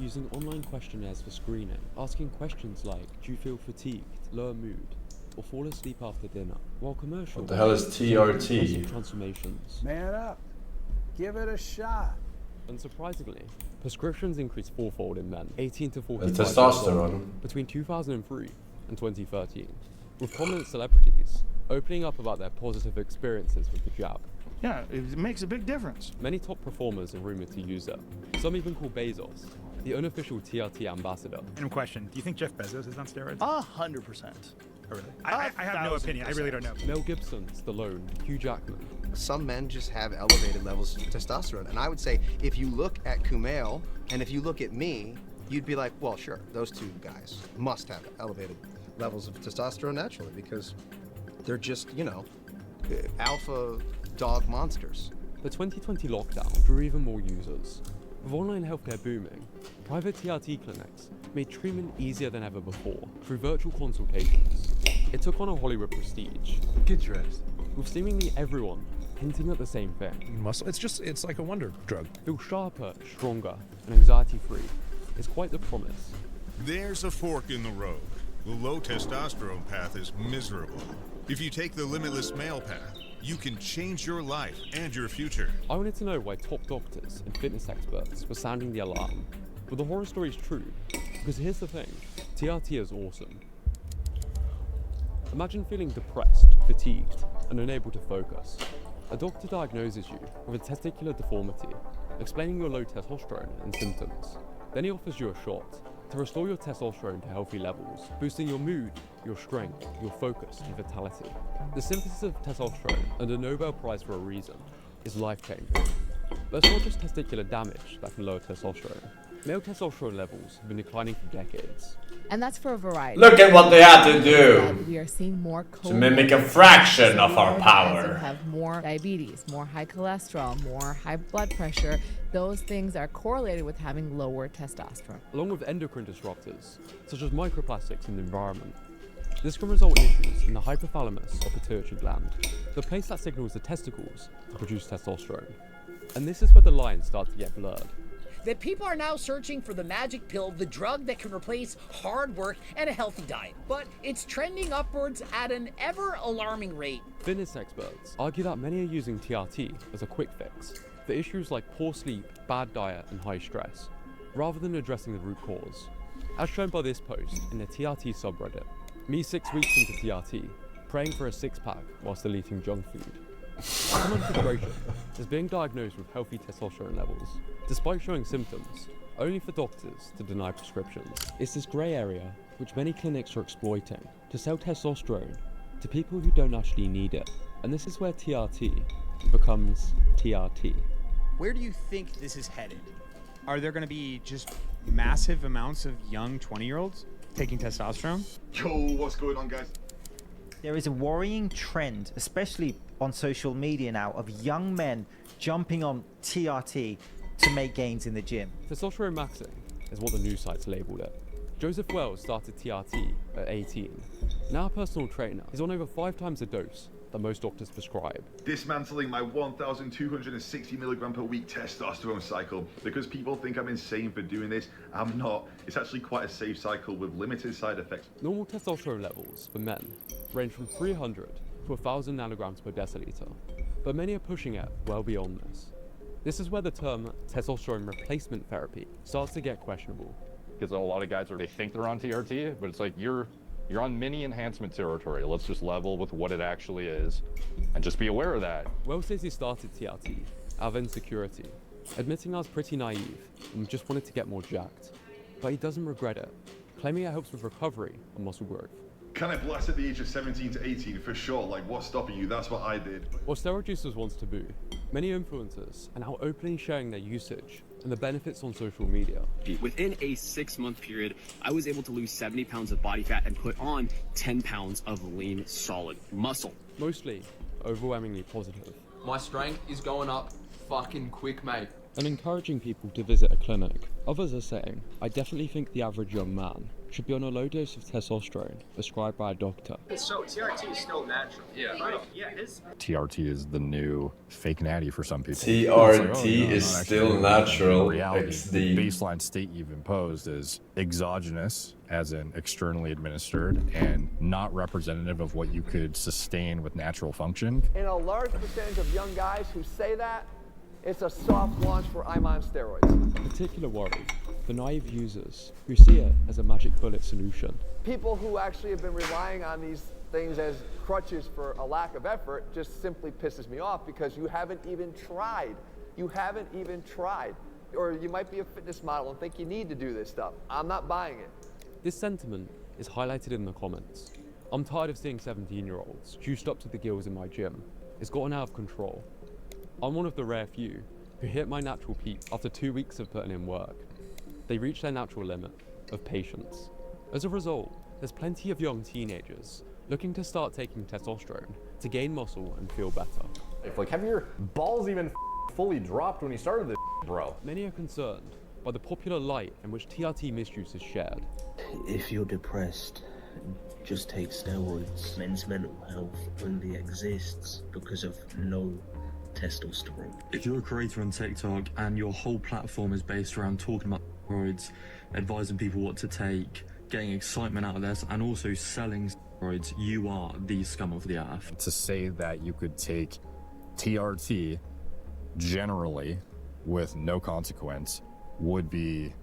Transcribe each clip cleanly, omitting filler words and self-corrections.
using online questionnaires for screening, asking questions like, do you feel fatigued, lower mood, or fall asleep after dinner, while commercials... What the hell is TRT? ...transformations. Man up. Give it a shot. Unsurprisingly, prescriptions increased fourfold in men, 18 to 45 The testosterone. between 2003 and 2013, with prominent celebrities opening up about their positive experiences with the jab. Yeah, it makes a big difference. Many top performers are rumored to use it. Some even call Bezos the unofficial TRT ambassador. Random question: do you think Jeff Bezos is on steroids? 100%. Oh, really? I have no opinion. I really don't know. Mel Gibson, Stallone, Hugh Jackman. Some men just have elevated levels of testosterone. And I would say if you look at Kumail and if you look at me, you'd be like, well, sure, those two guys must have elevated levels of testosterone naturally because they're just, you know, alpha dog monsters. The 2020 lockdown drew even more users. With online healthcare booming, private TRT clinics made treatment easier than ever before through virtual consultations. It took on a Hollywood prestige. Get dressed. With seemingly everyone hinting at the same thing. Muscle, it's like a wonder drug. Feel sharper, stronger, and anxiety-free is quite the promise. There's a fork in the road. The low testosterone path is miserable. If you take the limitless male path, you can change your life and your future. I wanted to know why top doctors and fitness experts were sounding the alarm. But the horror story is true, because here's the thing, TRT is awesome. Imagine feeling depressed, fatigued, and unable to focus. A doctor diagnoses you with a testicular deformity, explaining your low testosterone and symptoms. Then he offers you a shot to restore your testosterone to healthy levels, boosting your mood, your strength, your focus, and vitality. The synthesis of testosterone, and a Nobel Prize for a reason, is life-changing. But it's not just testicular damage that can lower testosterone. Male testosterone levels have been declining for decades. And that's for a variety. Look at what they had to do We are seeing more to mimic a fraction of our power. Have more diabetes, more high cholesterol, more high blood pressure. Those things are correlated with having lower testosterone. Along with endocrine disruptors, such as microplastics in the environment. This can result in issues in the hypothalamus or pituitary gland, the place that signals the testicles to produce testosterone. And this is where the lines start to get blurred. That people are now searching for the magic pill, the drug that can replace hard work and a healthy diet. But it's trending upwards at an ever-alarming rate. Fitness experts argue that many are using TRT as a quick fix for issues like poor sleep, bad diet, and high stress, rather than addressing the root cause. As shown by this post in the TRT subreddit, me 6 weeks into TRT, praying for a six-pack while still eating junk food. Common frustration is being diagnosed with healthy testosterone levels, despite showing symptoms, only for doctors to deny prescriptions. It's this grey area which many clinics are exploiting to sell testosterone to people who don't actually need it. And this is where TRT becomes TRT. Where do you think this is headed? Are there going to be just massive amounts of young 20-year-olds taking testosterone? Yo, what's going on, guys? There is a worrying trend, especially on social media now, of young men jumping on TRT to make gains in the gym. Testosterone maxing is what the news sites labelled it. Joseph Wells started TRT at 18. Now a personal trainer, he's on over 5 times the dose that most doctors prescribe. Dismantling my 1,260 milligram per week testosterone cycle. Because people think I'm insane for doing this, I'm not. It's actually quite a safe cycle with limited side effects. Normal testosterone levels for men range from 300 to 1,000 nanograms per deciliter, but many are pushing it well beyond this. This is where the term testosterone replacement therapy starts to get questionable. Because a lot of guys they think they're on TRT, but it's like you're on mini enhancement territory. Let's just level with what it actually is and just be aware of that. Wells says he started TRT out of insecurity, admitting I was pretty naive and just wanted to get more jacked. But he doesn't regret it, claiming it helps with recovery and muscle growth. Can I blast at the age of 17 to 18? For sure, like what's stopping you? That's what I did. While steroid use was once taboo, many influencers are now openly sharing their usage and the benefits on social media. Within a 6-month period, I was able to lose 70 pounds of body fat and put on 10 pounds of lean, solid muscle. Mostly overwhelmingly positive. My strength is going up fucking quick, mate. and encouraging people to visit a clinic. Others are saying, I definitely think the average young man should be on a low dose of testosterone prescribed by a doctor. So TRT is still natural. Yeah. Right. Yeah. TRT is the new fake natty for some people. TRT is still natural. In reality, It's the the baseline state you've imposed is exogenous, as in externally administered, and not representative of what you could sustain with natural function. In a large percentage of young guys who say that, it's a soft launch for I'm on steroids. Particular worry for naive users who see it as a magic bullet solution. People who actually have been relying on these things as crutches for a lack of effort just simply pisses me off because you haven't even tried. You haven't even tried. Or you might be a fitness model and think you need to do this stuff. I'm not buying it. This sentiment is highlighted in the comments. I'm tired of seeing 17-year-olds juiced up to the gills in my gym. It's gotten out of control. I'm one of the rare few who hit my natural peak after 2 weeks of putting in work. They reach their natural limit of patience. As a result, there's plenty of young teenagers looking to start taking testosterone to gain muscle and feel better. Like, have your balls even fully dropped when you started this, bro? Many are concerned by the popular light in which TRT misuse is shared. If you're depressed, just take steroids. Men's mental health only exists because of low testosterone. If you're a creator on TikTok and your whole platform is based around talking about steroids, advising people what to take, getting excitement out of this, and also selling steroids, you are the scum of the earth. To say that you could take TRT generally with no consequence would be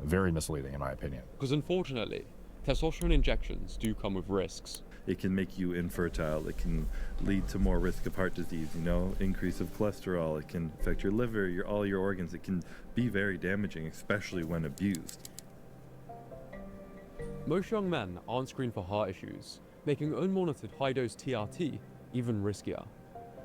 very misleading in my opinion. Because unfortunately, testosterone injections do come with risks. It can make you infertile. It can lead to more risk of heart disease, increase of cholesterol. It can affect your liver, all your organs. It can be very damaging, especially when abused. Most young men aren't screened for heart issues, making unmonitored high-dose TRT even riskier.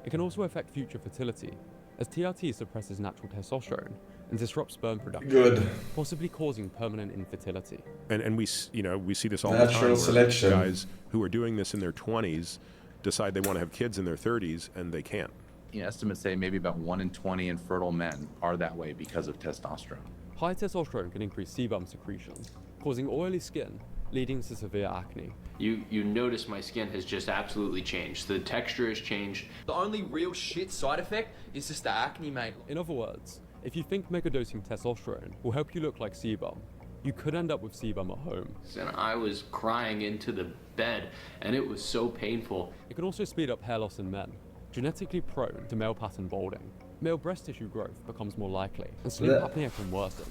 It can also affect future fertility, as TRT suppresses natural testosterone and disrupts sperm production, possibly causing permanent infertility. And we see this all Natural the time. Where selection. Guys who are doing this in their 20s decide they want to have kids in their 30s and they can't. Estimates say maybe about 1 in 20 infertile men are that way because of testosterone. High testosterone can increase sebum secretion, causing oily skin, leading to severe acne. You notice my skin has just absolutely changed. The texture has changed. The only real shit side effect is just the acne, mate. In other words, if you think megadosing testosterone will help you look like sebum, you could end up with sebum at home. And I was crying into the bed, and it was so painful. It can also speed up hair loss in men, genetically prone to male pattern balding. Male breast tissue growth becomes more likely, and sleep apnea can worsen.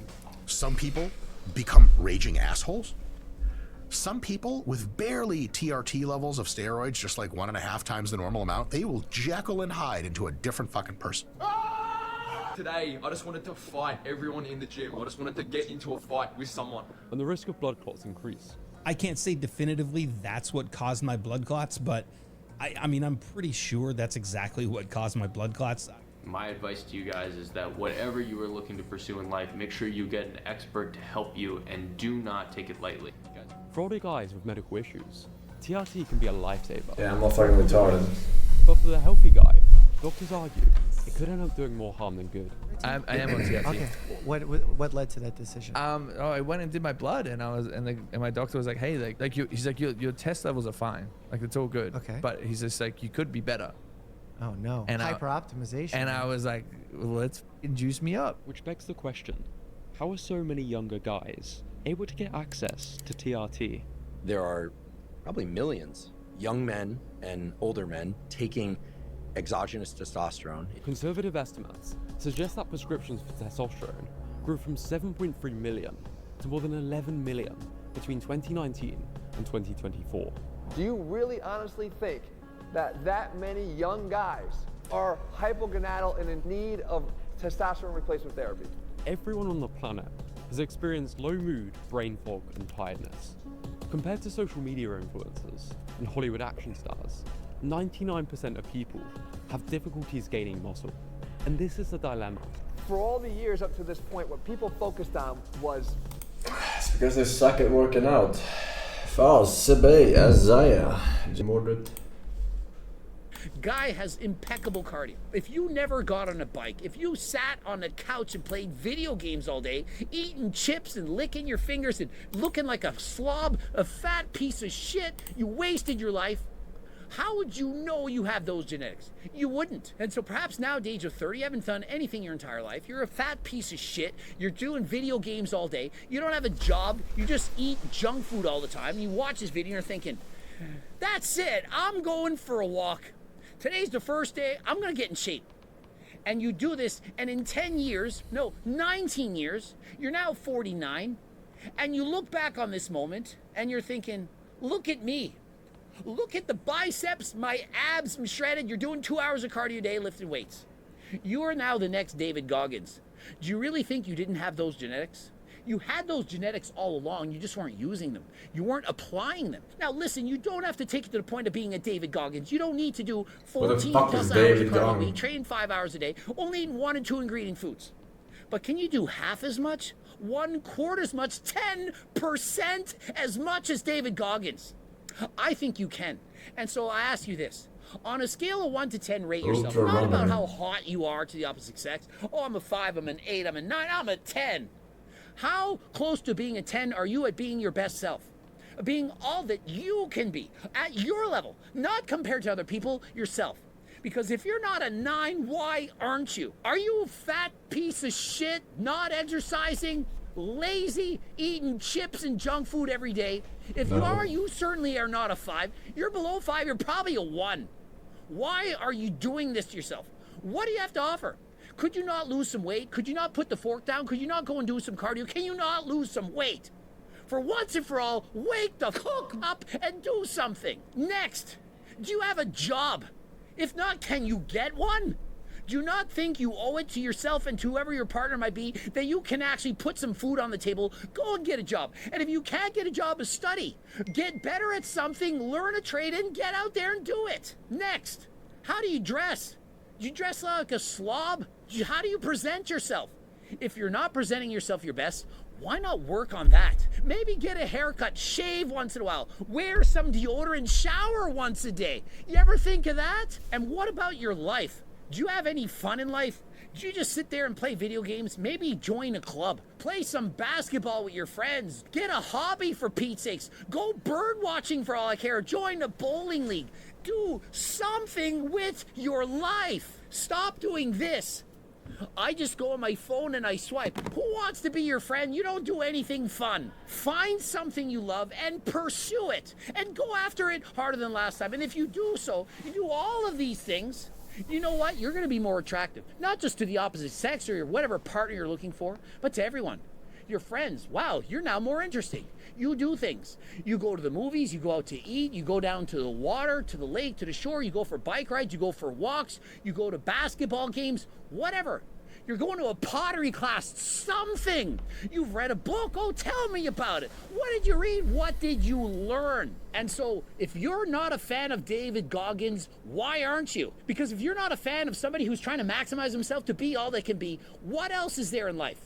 Some people become raging assholes. Some people with barely TRT levels of steroids, just like 1.5 times the normal amount, they will Jekyll and Hyde into a different fucking person. Today, I just wanted to fight everyone in the gym. I just wanted to get into a fight with someone. And the risk of blood clots increase. I can't say definitively that's what caused my blood clots, but I mean, I'm pretty sure that's exactly what caused my blood clots. My advice to you guys is that whatever you are looking to pursue in life, make sure you get an expert to help you and do not take it lightly. For older guys with medical issues, TRT can be a lifesaver. Yeah, I'm not fucking retarded. But for the healthy guy, doctors argue it could end up doing more harm than good. I am on TRT. Okay. What led to that decision? I went and did my blood, and and my doctor was like, hey, he's like, your test levels are fine, like it's all good. Okay. But he's just like, you could be better. Oh no. And hyper-optimization. And I was like, well, let's juice me up. Which begs the question, how are so many younger guys able to get access to TRT? There are probably millions young men and older men taking exogenous testosterone. Conservative estimates suggest that prescriptions for testosterone grew from 7.3 million to more than 11 million between 2019 and 2024. Do you really honestly think that many young guys are hypogonadal and in need of testosterone replacement therapy? Everyone on the planet has experienced low mood, brain fog, and tiredness. Compared to social media influencers and Hollywood action stars, 99% of people have difficulties gaining muscle. And this is the dilemma. For all the years up to this point, what people focused on was... It's because they suck at working out. Fan, Sebey, Isaiah. Mordet. Guy has impeccable cardio. If you never got on a bike, if you sat on a couch and played video games all day, eating chips and licking your fingers and looking like a slob, a fat piece of shit, you wasted your life. How would you know you have those genetics? You wouldn't. And so perhaps now at the age of 30, you haven't done anything your entire life. You're a fat piece of shit. You're doing video games all day. You don't have a job. You just eat junk food all the time. You watch this video and you're thinking, that's it. I'm going for a walk. Today's the first day. I'm going to get in shape. And you do this, and in 10 years, no, 19 years, you're now 49, and you look back on this moment, and you're thinking, look at me. Look at the biceps, my abs, I'm shredded. You're doing 2 hours of cardio a day lifting weights. You are now the next David Goggins. Do you really think you didn't have those genetics? You had those genetics all along, you just weren't using them. You weren't applying them. Now listen, you don't have to take it to the point of being a David Goggins. You don't need to do 14 plus hours of cardio a week, train 5 hours a day, only eating 1 and 2 ingredient foods. But can you do half as much? 1/4 as much? 10% as much as David Goggins? I think you can. And so I ask you this. On a scale of 1 to 10, rate yourself. Not about how hot you are to the opposite sex. Oh, I'm a 5, I'm an 8, I'm a 9, I'm a 10. How close to being a 10 are you at being your best self? Being all that you can be at your level, not compared to other people, yourself. Because if you're not a 9, why aren't you? Are you a fat piece of shit, not exercising, lazy, eating chips and junk food every day? If you are, you certainly are not a 5. You're below 5, you're probably a 1. Why are you doing this to yourself? What do you have to offer? Could you not lose some weight? Could you not put the fork down? Could you not go and do some cardio? Can you not lose some weight? For once and for all, wake the fuck up and do something. Next, do you have a job? If not, can you get one? Do you not think you owe it to yourself and to whoever your partner might be that you can actually put some food on the table? Go and get a job. And if you can't get a job, study. Get better at something, learn a trade, and get out there and do it. Next, how do you dress? Do you dress like a slob? How do you present yourself? If you're not presenting yourself your best, why not work on that? Maybe get a haircut, shave once in a while, wear some deodorant, shower once a day. You ever think of that? And what about your life? Do you have any fun in life? Do you just sit there and play video games? Maybe join a club. Play some basketball with your friends. Get a hobby for Pete's sakes. Go bird watching for all I care. Join a bowling league. Do something with your life. Stop doing this. I just go on my phone and I swipe. Who wants to be your friend? You don't do anything fun. Find something you love and pursue it. And go after it harder than last time. And if you do so, you do all of these things, you know what? You're going to be more attractive. Not just to the opposite sex or whatever partner you're looking for, but to everyone. Your friends. Wow, you're now more interesting. You do things. You go to the movies, you go out to eat, you go down to the water, to the lake, to the shore, you go for bike rides, you go for walks, you go to basketball games, whatever. You're going to a pottery class, something. You've read a book, oh, tell me about it. What did you read? What did you learn? And so if you're not a fan of David Goggins, why aren't you? Because if you're not a fan of somebody who's trying to maximize himself to be all they can be, what else is there in life?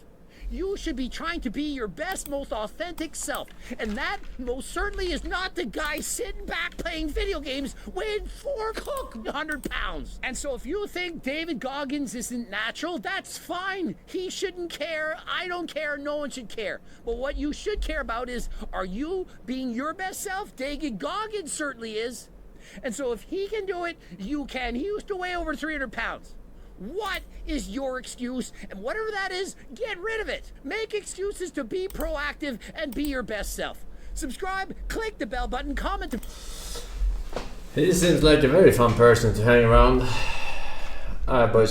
You should be trying to be your best, most authentic self. And that most certainly is not the guy sitting back playing video games weighing 400 pounds. And so if you think David Goggins isn't natural, that's fine. He shouldn't care. I don't care. No one should care. But what you should care about is, are you being your best self? David Goggins certainly is. And so if he can do it, you can. He used to weigh over 300 pounds. What is your excuse? And whatever that is, get rid of it. Make excuses to be proactive and be your best self. Subscribe, click the bell button, comment. He seems like a very fun person to hang around. Alright boys.